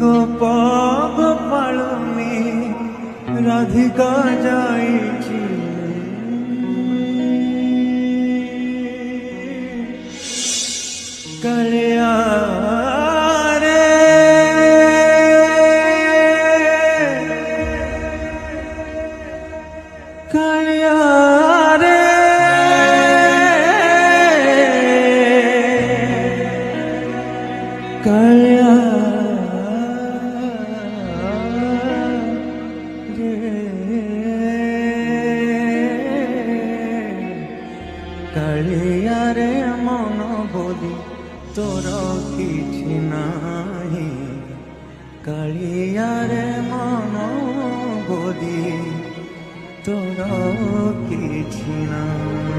गोपाल पाळमी राधिका जायची कळ्या रे कळ्या रे कळ्या कळिया रे मन बोली तोर किछि नाही कळिया रे मन बोली तोर किछि नाही।